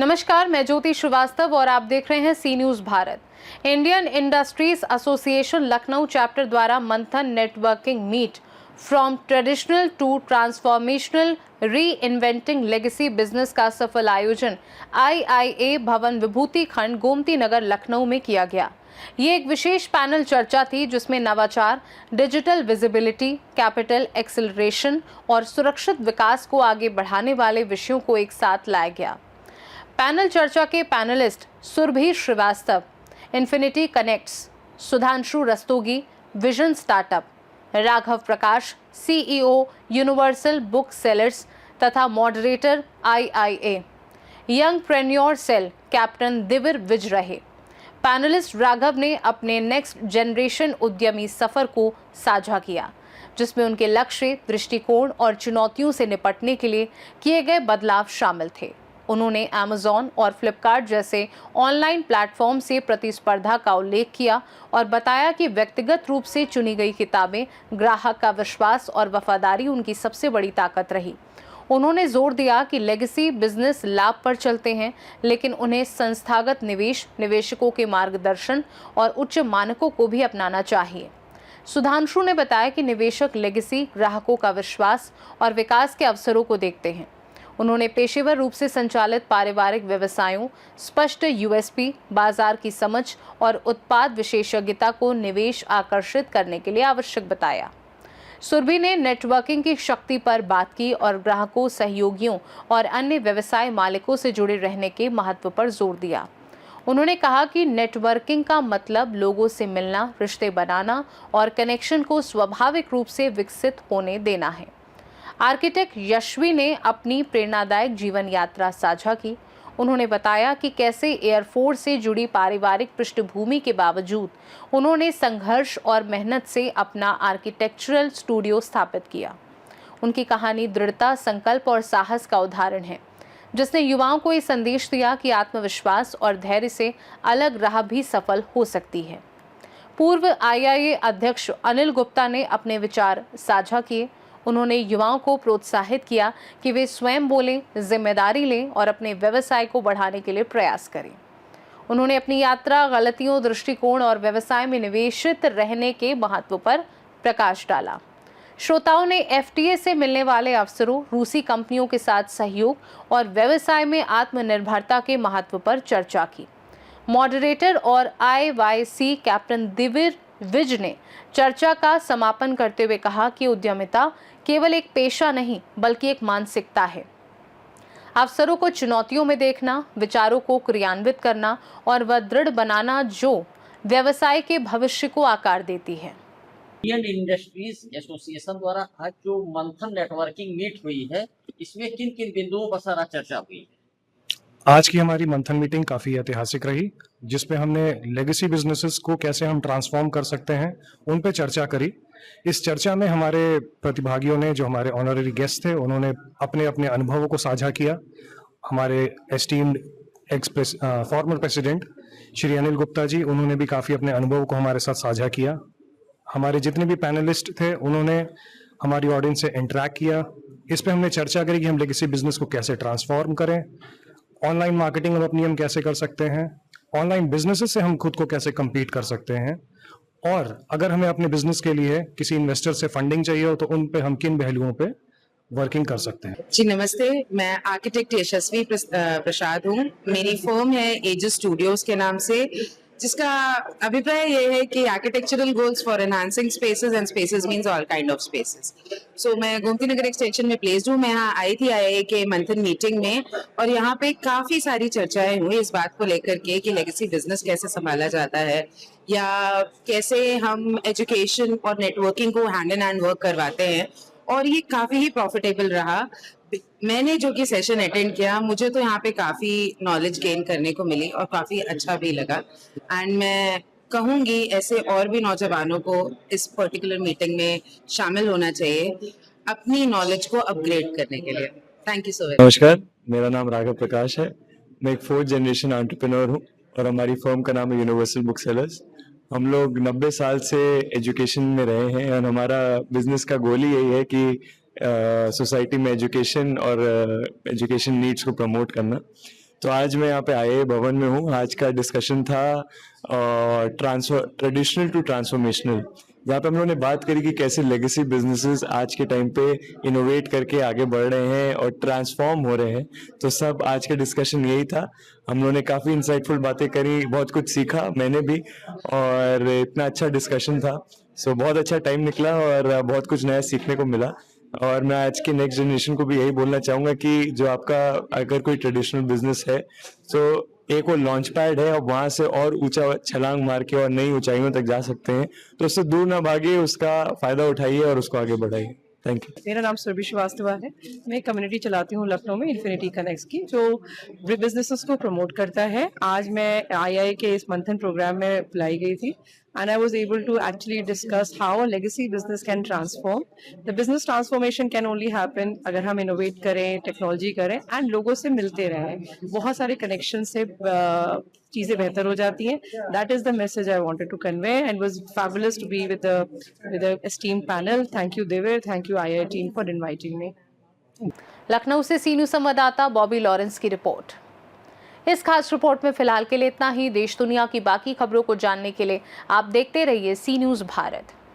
नमस्कार, मैं ज्योति श्रीवास्तव और आप देख रहे हैं C news Bharat. Indian industries association Lucknow chapter द्वारा Manthan networking meet from traditional to transformational reinventing legacy business का सफल आयोजन आईआईए भवन विभूति खंड गोमती नगर लखनऊ में किया गया। ये एक विशेष पैनल चर्चा थी जिसमें नवाचार, डिजिटल विजिबिलिटी, कैपिटल एक्सेलरेशन और सुरक्षित विकास को आगे बढ़ाने वाले विषयों को एक साथ लाया गया। पैनल चर्चा के panelist Surbhi Srivastava, infinity connects, Sudhanshu Rastogi, vision startup, Raghav Prakash, CEO universal book sellers तथा moderator IIA youngpreneur cell captain Divir Vij रहे। पैनलिस्ट राघव ने अपने नेक्स्ट जनरेशन उद्यमी सफर को साझा किया, जिसमें उनके लक्ष्य, दृष्टिकोण और चुनौतियों से निपटने के लिए किए गए बदलाव शामिल थे। उन्होंने अमेज़न और फ्लिपकार्ट जैसे ऑनलाइन प्लेटफॉर्म से प्रतिस्पर्धा का उल्लेख किया और बताया कि व्यक्तिगत रूप से चुनी गई किताबें, ग्राहक का विश्वास और वफादारी उनकी सबसे बड़ी ताकत रही। उन्होंने जोर दिया कि लेगेसी बिजनेस लाभ पर चलते हैं, लेकिन उन्हें संस्थागत निवेश, निवेशकों के मार्गदर्शन और उच्च मानकों को भी अपनाना चाहिए। सुधांशु ने बताया कि निवेशक लेगेसी, ग्राहकों का विश्वास और विकास के अवसरों को देखते हैं। उन्होंने पेशेवर रूप से संचालित पारिवारिक व्यवसायों, स्पष्ट यूएसपी, बाजार की समझ और उत्पाद विशेषज्ञता को निवेश आकर्षित करने के लिए आवश्यक बताया। सुरभि ने नेटवर्किंग की शक्ति पर बात की और ग्राहकों, सहयोगियों और अन्य व्यवसाय मालिकों से जुड़े रहने के महत्व पर जोर दिया। उन्होंने कहा कि नेटवर्किंग का मतलब लोगों से मिलना, रिश्ते बनाना और कनेक्शन को स्वाभाविक रूप से विकसित होने देना है। आर्किटेक्ट यशवी ने अपनी प्रेरणादायक जीवन यात्रा साझा की। उन्होंने बताया कि कैसे एयरफोर्स से जुड़ी पारिवारिक पृष्ठभूमि के बावजूद उन्होंने संघर्ष और मेहनत से अपना आर्किटेक्चरल स्टूडियो स्थापित किया। उनकी कहानी दृढ़ता, संकल्प और साहस का उदाहरण है, जिसने युवाओं को ये संदेश दिया कि आत्मविश्वास और धैर्य से अलग राह भी सफल हो सकती है। पूर्व आईआईए अध्यक्ष अनिल गुप्ता ने अपने विचार साझा किए। उन्होंने युवाओं को प्रोत्साहित किया कि वे स्वयं बोलें, जिम्मेदारी लें और अपने व्यवसाय को बढ़ाने के लिए प्रयास करें। उन्होंने अपनी यात्रा, गलतियों, दृष्टिकोण और व्यवसाय में निवेशित रहने के महत्व पर प्रकाश डाला। श्रोताओं ने एफटीए से मिलने वाले अवसरों, रूसी कंपनियों के साथ सहयोग और व्यवसाय में आत्मनिर्भरता के महत्व पर चर्चा की। मॉडरेटर और आईवाईसी कैप्टन दिविर विज ने चर्चा का समापन करते हुए कहा कि उद्यमिता केवल एक पेशा नहीं बल्कि एक मानसिकता है। अवसरों को चुनौतियों में देखना, विचारों को क्रियान्वित करना और वह दृढ़ बनाना जो व्यवसाय के भविष्य को आकार देती है। इंडियन इंडस्ट्रीज एसोसिएशन द्वारा आज जो मंथन नेटवर्किंग मीट हुई है, इसमें किन किन बिंदुओं पर सारा चर्चा हुई है? आज की हमारी मंथन मीटिंग काफ़ी ऐतिहासिक रही, जिसपे हमने लेगेसी बिजनेसेस को कैसे हम ट्रांसफॉर्म कर सकते हैं उन पे चर्चा करी। इस चर्चा में हमारे प्रतिभागियों ने, जो हमारे ऑनररी गेस्ट थे, उन्होंने अपने अपने अनुभवों को साझा किया। हमारे esteemed former president Shri Anil Gupta ji, उन्होंने भी काफ़ी अपने अनुभवों को हमारे साथ साझा किया। हमारे जितने भी पैनलिस्ट थे, उन्होंने हमारी ऑडियंस से इंटरेक्ट किया। इस पे हमने चर्चा करी कि हम लेगेसी बिजनेस को कैसे ट्रांसफॉर्म करें, ऑनलाइन मार्केटिंग हम कैसे कर सकते हैं, ऑनलाइन बिजनेसेस से हम खुद को कैसे compete कर सकते हैं, और अगर हमें अपने बिजनेस के लिए किसी इन्वेस्टर से फंडिंग चाहिए हो तो उन पे हम किन पहलुओं पे वर्किंग कर सकते हैं। जी नमस्ते, मैं आर्किटेक्ट यशस्वी प्रसाद हूँ। मेरी फर्म है एजस स्टूडियोज के नाम से, जिसका अभिप्राय ये है कि architectural goals for enhancing spaces and spaces means all kind of spaces. So मैं गोमती नगर एक्सटेंशन में प्लेस्ड हूँ। मैं यहाँ आई थी आईआईए के मंथन मीटिंग में, और यहाँ पे काफी सारी चर्चाएं हुई इस बात को लेकर के कि लेगेसी बिजनेस कैसे संभाला जाता है, या कैसे हम एजुकेशन और नेटवर्किंग को हैंड इन हैंड वर्क करवाते हैं, और ये काफी ही प्रॉफिटेबल रहा। मैंने जो कि सेशन अटेंड किया, मुझे तो यहाँ पे काफी नॉलेज गेन करने को मिली और काफी अच्छा भी लगा। एंड मैं कहूँगी ऐसे और भी नौजवानों को इस पर्टिकुलर मीटिंग में शामिल होना चाहिए अपनी नॉलेज को अपग्रेड करने के लिए। Thank you so much. नमस्कार, मेरा नाम राघव प्रकाश है। मैं एक 4th जनरेशन एंटरप्रेन्योर हूँ और हमारी फर्म का नाम है यूनिवर्सल बुक सेलर्स। हम लोग 90 साल से एजुकेशन में रहे हैं और हमारा बिजनेस का गोल ही यही है कि सोसाइटी में एजुकेशन और एजुकेशन नीड्स को प्रमोट करना। तो आज मैं यहाँ पे आईआईए भवन में हूँ। आज का डिस्कशन था ट्रेडिशनल टू ट्रांसफॉर्मेशनल, जहाँ पे हम लोगों ने बात करी कि कैसे लेगेसी बिजनेसेस आज के टाइम पे इनोवेट करके आगे बढ़ रहे हैं और ट्रांसफॉर्म हो रहे हैं। तो सब आज का डिस्कशन यही था। हम लोगों ने काफ़ी इंसाइटफुल बातें करी, बहुत कुछ सीखा मैंने भी, और इतना अच्छा डिस्कशन था। सो बहुत अच्छा टाइम निकला और बहुत कुछ नया सीखने को मिला। और मैं आज के नेक्स्ट जनरेशन को भी यही बोलना चाहूँगा कि जो आपका अगर कोई ट्रेडिशनल बिजनेस है तो एक वो लॉन्च पैड है और वहाँ से और ऊंचा छलांग मार के और नई ऊंचाइयों तक जा सकते हैं, तो उससे दूर ना भागिए, उसका फायदा उठाइए और उसको आगे बढ़ाइए। Thank you. मेरा नाम सुरभि श्रीवास्तव है। मैं कम्युनिटी चलाती हूँ लखनऊ में, इन्फिनिटी कनेक्ट्स की, जो बिजनेसेस को प्रमोट करता है। आज मैं आईआई के इस मंथन प्रोग्राम में बुलाई गई थी and I was able to actually discuss how a legacy business can transform. The business transformation can only happen अगर हम innovate करें, टेक्नोलॉजी करें and लोगों से मिलते रहें। बहुत सारे कनेक्शन से चीज़ें बेहतर हो जाती हैं। That is the message I wanted to convey and was fabulous to be with the esteemed panel. Thank you Devir, thank you IIA team for inviting me. Lucknow से सी न्यूज़ संवाददाता बॉबी लॉरेंस की रिपोर्ट। इस खास रिपोर्ट में फिलहाल के लिए इतना ही। देश दुनिया की बाकी खबरों को जानने के लिए आप देखते रहिए सी न्यूज़ भारत।